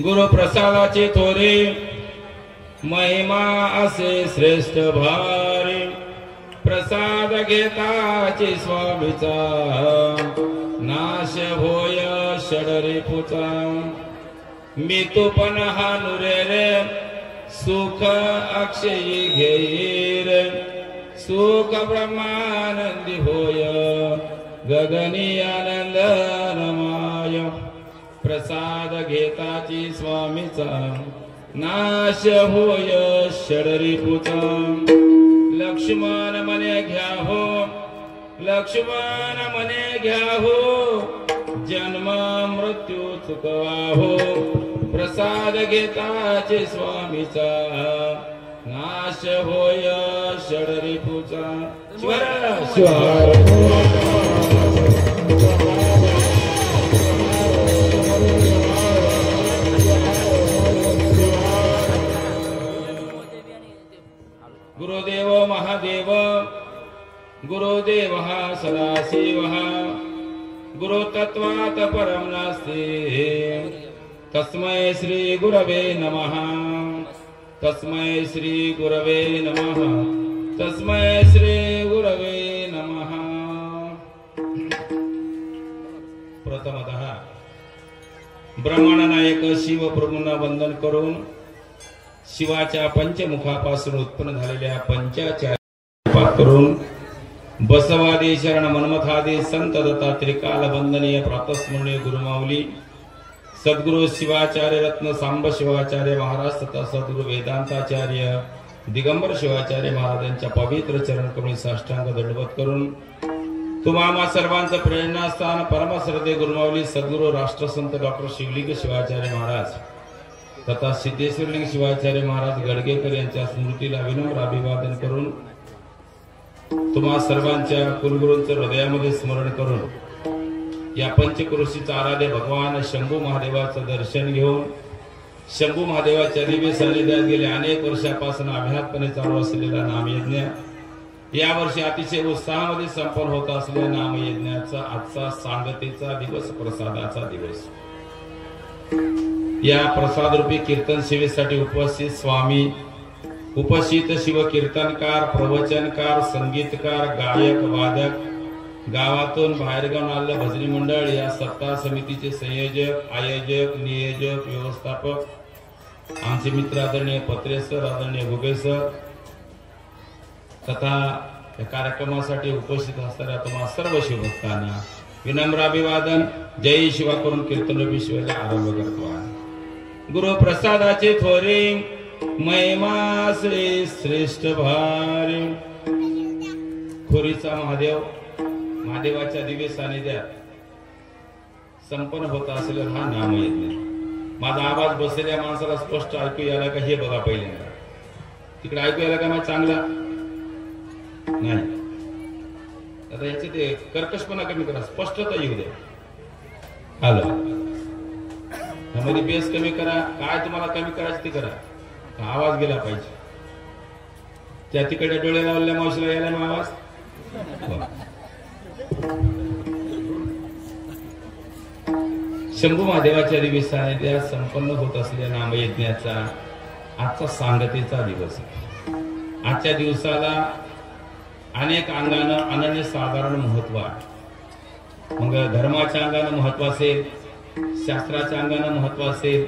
गुरुप्रसादाचे थोरे महिमा असे श्रेष्ठ भारी प्रसाद घेताचे स्वामीचा नाश होय षडरी पुचा मी तो पण हा नुरे सुख अक्षयी घेईर सुख ब्रह्मानंदी होय गगनी आनंद रमाय प्रसाद घेताची स्वामीचा नाश होय षडरी पुचा लक्ष्मण मने घ्या हो लक्ष्मण मने घ्या हो जन्म मृत्यू चुकवा हो प्रसाद घेताचे स्वामीचा नाश होय षडरिपूचा गुरुदेव महादेव गुरुदेव सदाशिव गुरुतत्वात् परं नास्ति तस्मै श्री गुरवे नमः तस्मै श्री गुरवे नमः तस्मै श्री गुरवे नमः। प्रथमतः ब्रह्मांडनायक शिव प्रभूंना वंदन करून शिवाच्या पंचमुखापासून उत्पन्न झालेल्या पंचाचार्य करून बसवादी शरण मनमथादी संत दत्तात्रिकाल वंदनीय प्रातस्मरणीय गुरुमाऊली सद्गुरु शिवाचार्य रत्न सांब शिवाचार्य महाराज तथा सद्गुरु वेदांताचार्य दिगंबर शिवाचार्य महाराजांच्या पवित्र चरण कमळी साष्टांग दंडवत करून तुम्हा सर्वांचं प्रेरणास्थान परमश्रद्धेय गुरुमाऊली सद्गुरु राष्ट्रसंत डॉक्टर शिवलिंग शिवाचार्य महाराज तथा सिद्धेश्वरलिंग शिवाचार्य महाराज गडगेकर यांच्या स्मृतीला विनम्र अभिवादन करून तुम्हा सर्वांच्या कुलगुरूंचं हृदयामध्ये स्मरण करून या पंचक्रोशीचा आराध्य भगवान शंभू महादेवाचं दर्शन घेऊन शंभू महादेवाच्या दिव्य सानिध्यात गेले अनेक वर्षापासून अभ्यासपणे चालू असलेला नामयज्ञ या वर्षी अतिशय उत्साहामध्ये संपन्न होत असलेल्या नामयज्ञाचा आजचा सांगतेचा दिवस प्रसादाचा दिवस। या प्रसाद रूपी कीर्तन सेवेसाठी उपस्थित स्वामी उपस्थित शिव कीर्तनकार प्रवचनकार संगीतकार गायक वादक गावातून बाहेरगावून आलेले भजनी मंडळ या सत्ता समितीचे संयोजक आयोजक नियोजक व्यवस्थापक आमचे मित्र आदरणीय पत्रे सर आदरणीय गुगे सर तथा या कार्यक्रमासाठी उपस्थित असणाऱ्या तुम्हा सर्व शिवभक्तांना विनम्र अभिवादन। जय शिवा करून कीर्तन रूपी शिवाला आरंभ करतो आहे। गुरु प्रसादाचे थोरे महिमा श्री श्रेष्ठ भारी खोरीचा महादेव महादेवाच्या दिव्य सानिध्यात संपन्न होत असलेला हा नामयज्ञ। माझा आवाज बसलेल्या माणसाला स्पष्ट ऐकू यायला का हे बघा पहिल्यांदा तिकडे ऐकू यायला का माझा चांगला नाही आता याचे ते कर्कशपणा कमी करा स्पष्टता येऊ द्या। हॅलो ह्यामध्ये बेस कमी करा काय तुम्हाला कमी करायचं ते करा आवाज गेला पाहिजे। त्या तिकडे डोळे लावलेल्या मावशीला यायला मग आवाज शंभू महादेवाच्या दिव्य सानिध्यात संपन्न होत असलेल्या नामयज्ञाचा आजचा सांगतेचा दिवस। आजच्या दिवसाला अनेक अंगानं अनन्यसाधारण महत्व आहे। मग धर्माच्या अंगानं महत्व असेल शास्त्राच्या अंगानं महत्व असेल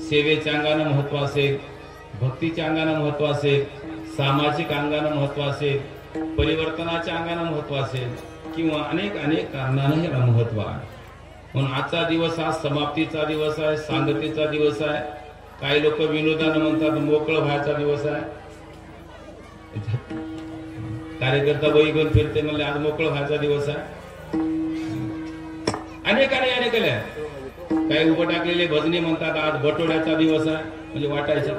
सेवेच्या अंगानं महत्व असेल भक्तीच्या अंगानं महत्व असेल सामाजिक अंगानं महत्व असेल परिवर्तनाच्या अंगानं महत्व असेल किंवा अनेक अनेक कारणानं याला महत्व आहे। म्हणून आजचा दिवस हा समाप्तीचा दिवस आहे सांगतेचा दिवस आहे। काही लोक विनोदानं म्हणतात मोकळं व्हायचा दिवस आहे। कार्यकर्ता वही घेऊन फिरते म्हणले आज मोकळं व्हायचा दिवस आहे। अनेकाने अनेक काही उभं टाकलेले भजनी म्हणतात आज बटोड्याचा दिवस आहे म्हणजे वाटायचा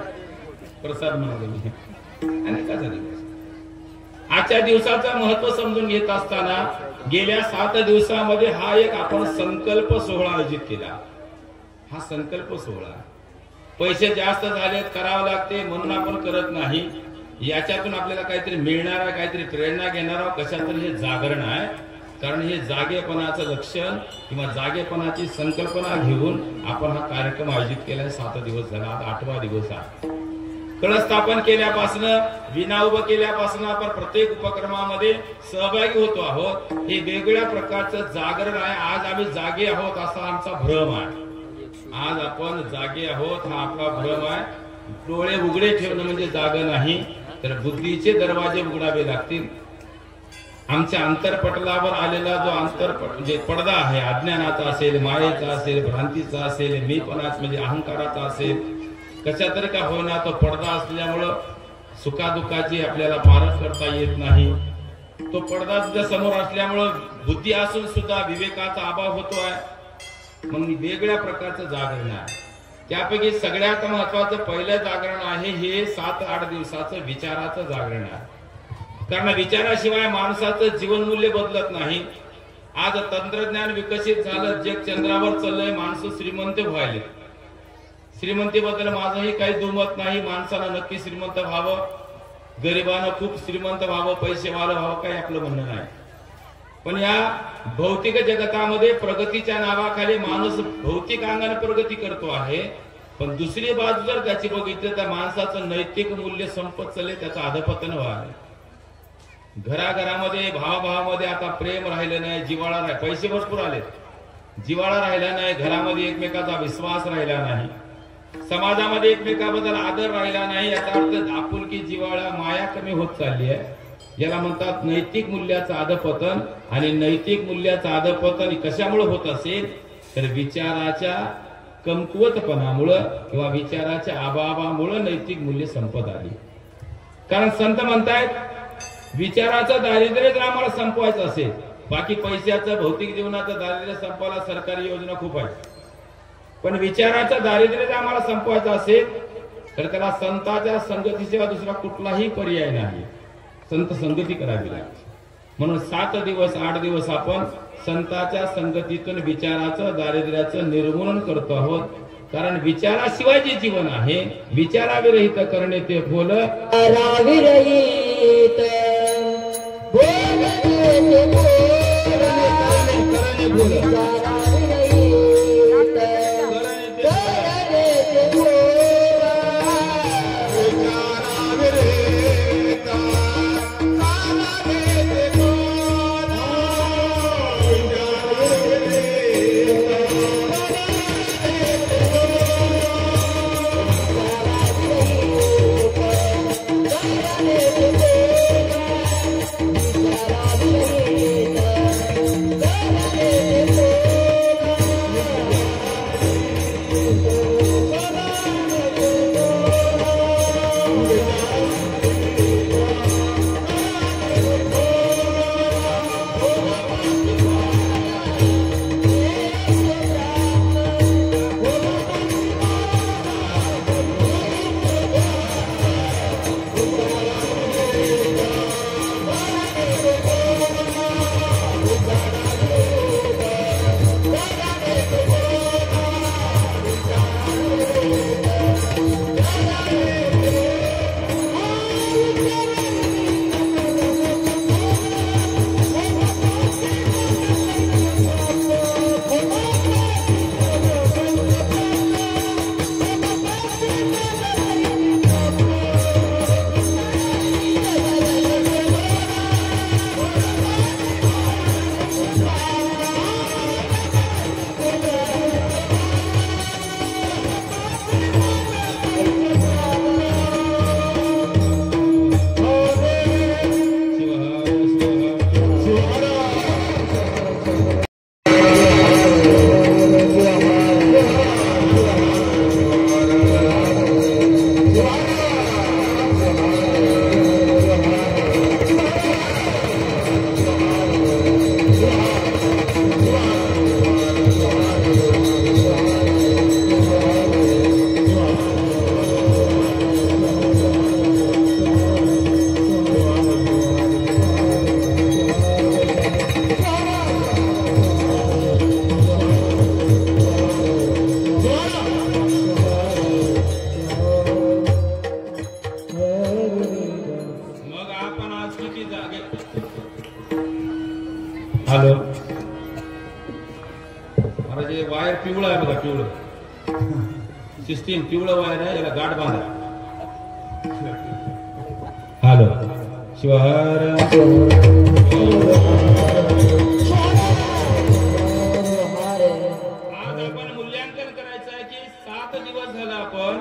प्रसाद म्हणाले अनेकाचा दिवस। आजच्या दिवसाचं महत्व समजून घेत असताना गेल्या 7 दिवसामध्ये हा एक आपण संकल्प सोहळा आयोजित केला। हा संकल्प सोहळा पैसे जास्त झालेत करावं लागते म्हणून आपण करत नाही। याच्यातून आपल्याला काहीतरी मिळणार आहे काहीतरी प्रेरणा घेणार आहोत कशातरी हे जागरण आहे। कारण हे जागेपणाचं लक्षण किंवा जागेपणाची संकल्पना घेऊन आपण हा कार्यक्रम आयोजित केलाय। 7 दिवस झाला आज 8वा दिवस आहे। कळस स्थापन केल्यापासून विना उभं केल्यापासून आपण प्रत्येक उपक्रमामध्ये सहभागी होतो आहोत। हे वेगवेगळ्या प्रकारचं जागरण आहे। आज आम्ही जागे आहोत असा आमचा भ्रम आहे। आज आपण जागे आहोत हा आपला भ्रम आहे। डोळे उघडे ठेवणं म्हणजे जागं नाही तर बुद्धीचे दरवाजे उघडावे लागतील। आमच्या अंतरपटलावर आलेला जो म्हणजे पडदा आहे अज्ञानाचा असेल मायेचा असेल भ्रांतीचा असेल मीपणाचा म्हणजे अहंकाराचा असेल कशा तरी का होईना तो पडदा असल्यामुळं सुखादुःखाची आपल्याला पारख करता येत नाही। तो पडदा तुझ्या समोर असल्यामुळं बुद्धी असून सुद्धा विवेकाचा अभाव होतो आहे। मग वेगळ्या प्रकारचं जागरण आहे। त्यापैकी सगळ्यात महत्वाचं पहिलं जागरण आहे हे 7-8 दिवसाचं विचाराचं जागरण आहे. कारण विचाराशिवाय माणसाचं जीवनमूल्य बदलत नाही. आज तंत्रज्ञान विकसित झालं, जग चंद्रावर चाललंय, माणसं श्रीमंत व्हायले. श्रीमंतीबद्दल माझंही काही दुमत नाही. माणसानं नक्की श्रीमंत व्हावं, गरिबानं खूप श्रीमंत व्हावं, पैसेवालं व्हावं, काही आपलं म्हणणं नाही. पण या भौतिक जगतामध्ये प्रगतीच्या नावाखाली माणूस भौतिक अंगाने प्रगती करतो आहे. पण दुसरी बाजू जर त्याची बघितली तर माणसाचं नैतिक मूल्य संपत चालले, त्याचं अधपतन व्हावे. घराघरामध्ये भावाभावामध्ये आता प्रेम राहिलं नाही, जिव्हाळा नाही. पैसे भरपूर आले, जिव्हाळा राहिला नाही. घरामध्ये एकमेकाचा विश्वास राहिला नाही. समाजामध्ये एकमेकाबद्दल आदर राहिला नाही. याचा अर्थ आपुलकी, जिव्हाळा, माया कमी होत चालली आहे. याला म्हणतात नैतिक मूल्याचं अधपतन. आणि नैतिक मूल्याचं अधपतन कशामुळे होत असेल तर विचाराच्या कमकुवतपणामुळं किंवा विचाराच्या अभावामुळे नैतिक मूल्य संपत आली. कारण संत म्हणतायत विचाराचं दारिद्र्य जर आम्हाला संपवायचं असेल, बाकी पैशाचं भौतिक जीवनाचं दारिद्र्य संपवायला सरकारी योजना खूप आहे, पण विचाराचं दारिद्र्य जर आम्हाला संपवायचं असेल तर त्याला संतांच्या संगतीशिवाय दुसरा कुठलाही पर्याय नाही. संत संगती करावी लागते. म्हणून 7 दिवस 8 दिवस आपण संतांच्या संगतीतून विचाराचं दारिद्र्याचं निर्मूलन करतो आहोत. कारण विचाराशिवाय जे जीवन आहे, विचाराविरहित करणे ते भोल, हॅलो, महाराज हे वायर पिवळं आहे बघा, पिवळं सिस्टीम, पिवळं वायर आहे, याला गाठ बांधा. हॅलो, शिवहर आज आपण मूल्यांकन करायचं आहे की 7 दिवस झाला आपण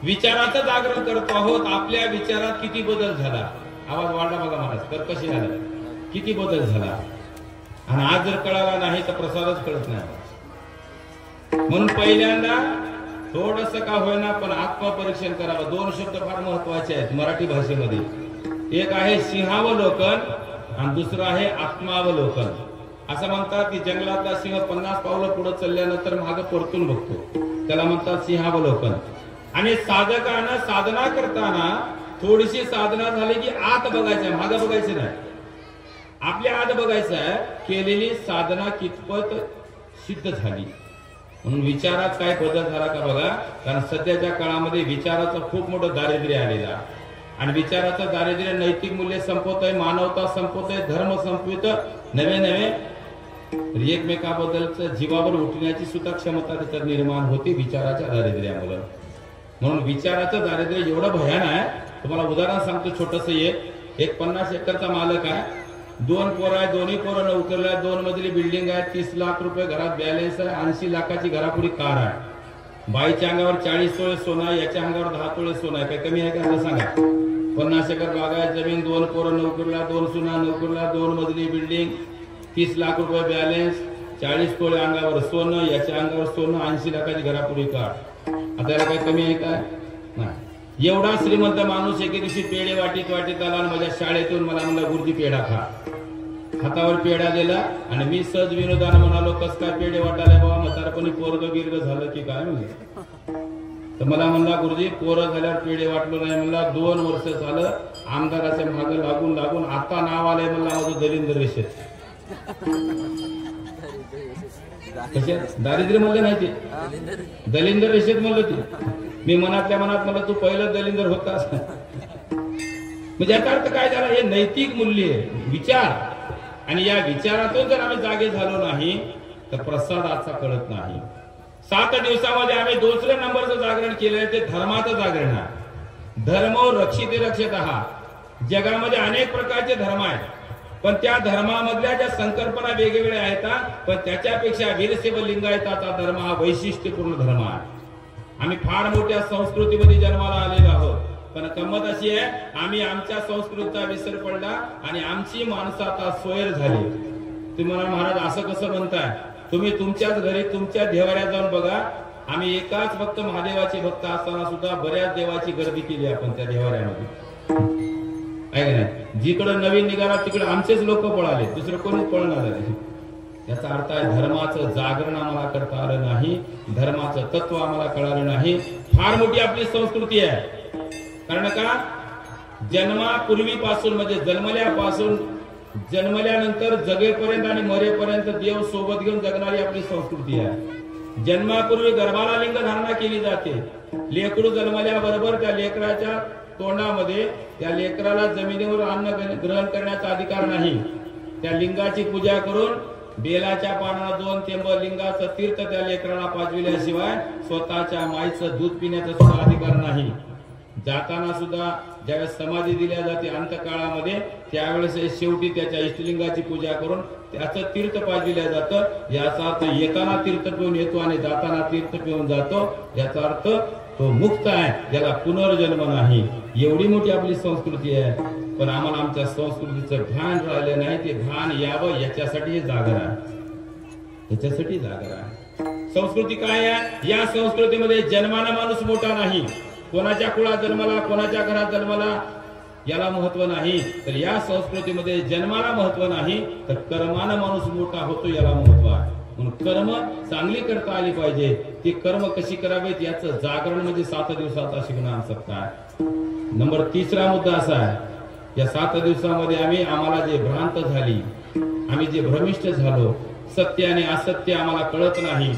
विचाराचं जागरण करतो आहोत. आपल्या विचारात किती बदल झाला. आवाज वाढला बघा महाराज, तर कशी झाला, किती बदल झाला. आणि आज जर कळाला नाही तर प्रसादच कळत नाही. म्हणून पहिल्यांदा थोडस का होईना पण आत्मपरीक्षण करावं. 2 शब्द फार महत्वाचे आहेत मराठी भाषेमध्ये. एक आहे सिंहावलोकन आणि दुसरं आहे आत्मावलोकन. असं म्हणतात की जंगलातला सिंह 50 पावलं पुढे चालल्यानंतर मागे परतून बघतो. त्याला म्हणतात सिंहावलोकन. आणि साधकानं साधना करताना थोडीशी साधना झाली की आत बघायचं, मागं बघायचं नाही, आपल्या आत बघायचं आहे केलेली साधना कितपत सिद्ध झाली. म्हणून विचारात काय बदल झाला का बघा. कारण सध्याच्या काळामध्ये विचाराचं खूप मोठं दारिद्र्य आलेलं आहे. आणि विचाराचं दारिद्र्य नैतिक मूल्य संपवतंय, मानवता संपवतंय, धर्म संपवित, नवे नवे एकमेकाबद्दलच जीवावर उठण्याची सुद्धा क्षमता त्याच्यात निर्माण होती विचाराच्या दारिद्र्यामुळे. म्हणून विचाराचं दारिद्र्य एवढं भयान आहे. तुम्हाला उदाहरण सांगतो छोटस. एक 50 एकरचा मालक आहे, 2 पोरं आहे, दोन्ही पोरं नोकरीला आहे, 2 मजली बिल्डिंग आहे, 30 लाख रुपये घरात बॅलन्स आहे, 80 लाखाची घरापुढी कार आहे. बाईच्या अंगावर 40 तोळे सोनं आहे, याच्या अंगावर 10 तोळे सोनं आहे. काय कमी आहे का सांगा. 50 एकर बागायत जमीन, 2 पोरं नोकरीला, 2 सुना नोकरीला, 2 मजली बिल्डिंग, 30 लाख रुपये बॅलन्स, 40 तोळे अंगावर सोनं, याच्या अंगावर सोनं, 80 लाखाची घरापुढी कार. आता याला काही कमी आहे काय नाही. एवढा श्रीमंत माणूस एके दिवशी पेढे वाटीत वाटीत आला आणि माझ्या शाळेतून मला म्हणला गुरुजी पेढा खा. हातावर पेढा दिला आणि मी सहज विनोदानं म्हणालो कस काय पेढे वाटायला बाबा, म्हातारपणी पोरग गिरग झालं की काय म्हणजे. तर मला म्हणला गुरुजी पोरं झाल्यावर पेढे वाटलो नाही. म्हणला 2 वर्ष झालं आमदाराच्या मागे लागून लागून आता नाव आलंय म्हणला माझं दलिंदर रेषेत. दारिद्र्य म्हणलं नाही ते, दलिंदर रेषेत म्हणलं ते. मी मनातल्या मनात म्हणलं तू पहिलं दलिंदर होतास. म्हणजे याचा अर्थ काय झाला, हे नैतिक मूल्य विचार, आणि या विचारातून जर आम्ही जागे झालो नाही तर प्रसादाचा कळत नाही. 7 दिवसामध्ये आम्ही 2ऱ्या नंबरचं जागरण केलंय, ते धर्माचं जागरण आहे. धर्म रक्षिते रक्षितः. जगामध्ये अनेक प्रकारचे धर्म आहेत, पण त्या धर्मामधल्या ज्या संकल्पना वेगवेगळ्या आहेत, पण त्याच्यापेक्षा वीरशैव लिंगायताचा धर्म हा वैशिष्ट्यपूर्ण धर्म आहे. आम्ही फार मोठ्या संस्कृतीमध्ये जन्माला आलेलो आहोत, पण गंमत अशी आहे आम्ही आमच्या संस्कृतीचा विसर पडला आणि आमची माणसं आता सोयर झाली. तुम्ही म्हणा महाराज असं कसं म्हणताय, तुम्ही तुमच्याच घरी तुमच्या देवाऱ्यात जाऊन बघा. आम्ही एकाच फक्त महादेवाचे भक्त असताना सुद्धा बऱ्याच देवाची गर्दी केली आपण त्या देवाऱ्यामध्ये, आहे का नाही. जिकडं नवीन निघाला तिकडे आमचेच लोक पळाले, दुसरं कोणीच पळणार नाही. याचा अर्थ आहे धर्माचं जागरण आम्हाला करता आलं नाही, धर्माचं तत्व आम्हाला कळालं नाही. फार मोठी आपली संस्कृती आहे. कारण का जन्मापूर्वीपासून म्हणजे जन्मल्यापासून जन्मल्यानंतर जगेपर्यंत आणि मरेपर्यंत देव सोबत घेऊन जगणारी आपली संस्कृती आहे. जन्मापूर्वी गर्भाला लिंग धारणा केली जाते. लेकरू जन्मल्याबरोबर त्या लेकराच्या तोंडामध्ये त्या लेकराला जमिनीवर अन्न ग्रहण करण्याचा अधिकार नाही. त्या लिंगाची पूजा करून बेलाच्या पानाला 2 थेंब लिंगाचं तीर्थ त्या लेकराला पाजविल्याशिवाय स्वतःच्या माईचं दूध पिण्याचा सुद्धा अधिकार नाही. जाताना सुद्धा ज्यावेळेस समाधी दिल्या जाते अंतकाळामध्ये, त्यावेळेस शेवटी त्याच्या इष्टलिंगाची पूजा करून त्याचं तीर्थ पाजविल्या जातं. याचा अर्थ येताना तीर्थ पिऊन येतो आणि जाताना तीर्थ पिऊन जातो. याचा अर्थ तो मुक्त आहे, ज्याला पुनर्जन्म नाही. एवढी मोठी आपली संस्कृती आहे, पण आम्हाला आमच्या संस्कृतीचं भान राहिलं नाही. ते भान यावं याच्यासाठी हे जागर आहे, याच्यासाठी जागर आहे. संस्कृती काय आहे, या संस्कृतीमध्ये जन्मानं माणूस मोठा नाही. कोणाच्या कुळात जन्माला, कोणाच्या घरात जन्माला याला महत्व नाही. तर या संस्कृतीमध्ये जन्माला महत्व नाही, तर कर्मानं माणूस मोठा होतो याला महत्व आहे. म्हणून कर्म चांगली करता आली पाहिजे. ती कर्म कशी करावेत याचं जागरण म्हणजे 7 दिवसाचा शिकणार सत्ता आहे. नंबर 3रा मुद्दा असा आहे, या 7 दिवसामध्ये आम्हाला जे भ्रांत झाली, आम्ही जे भ्रमिष्ट झालो, सत्य आणि असत्य आम्हाला कळत नाही.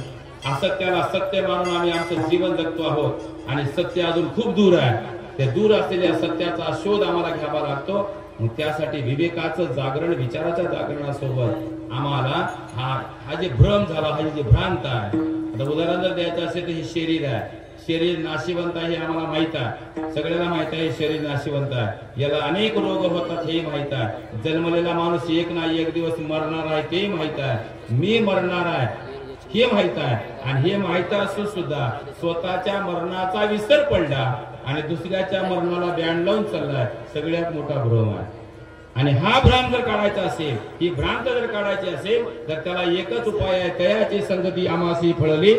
असत्याला सत्य मानून आम्ही आमचं जीवन जगतो आहोत आणि सत्य अजून खूप दूर आहे. त्या दूर असलेल्या सत्याचा शोध आम्हाला घ्यावा लागतो. मग त्यासाठी विवेकाचं जागरण, विचाराच्या जागरणासोबत आम्हाला हा जे भ्रम झाला, हा जे भ्रांत आहे. आता उदाहरण जर द्यायचं असेल तर हे शरीर आहे. शरीर नाशिवंत आहे हे आम्हाला माहित आहे, सगळ्याला माहित आहे शरीर नाशिवंत आहे. याला अनेक रोग होतात हे माहित आहे. जन्मलेला माणूस एक ना एक दिवस मरणार आहे ते माहित आहे. मी मरणार आहे हे माहित आहे. आणि हे माहित असून सुद्धा स्वतःच्या मरणाचा विसर पडला आणि दुसऱ्याच्या मरणाला बँड लावून चाललाय. सगळ्यात मोठा भ्रम आहे. आणि हा भ्रम जर काढायचा असेल, ही भ्रांत जर काढायची असेल, तर त्याला एकच उपाय आहे, तयाची संगती आमासी फळली.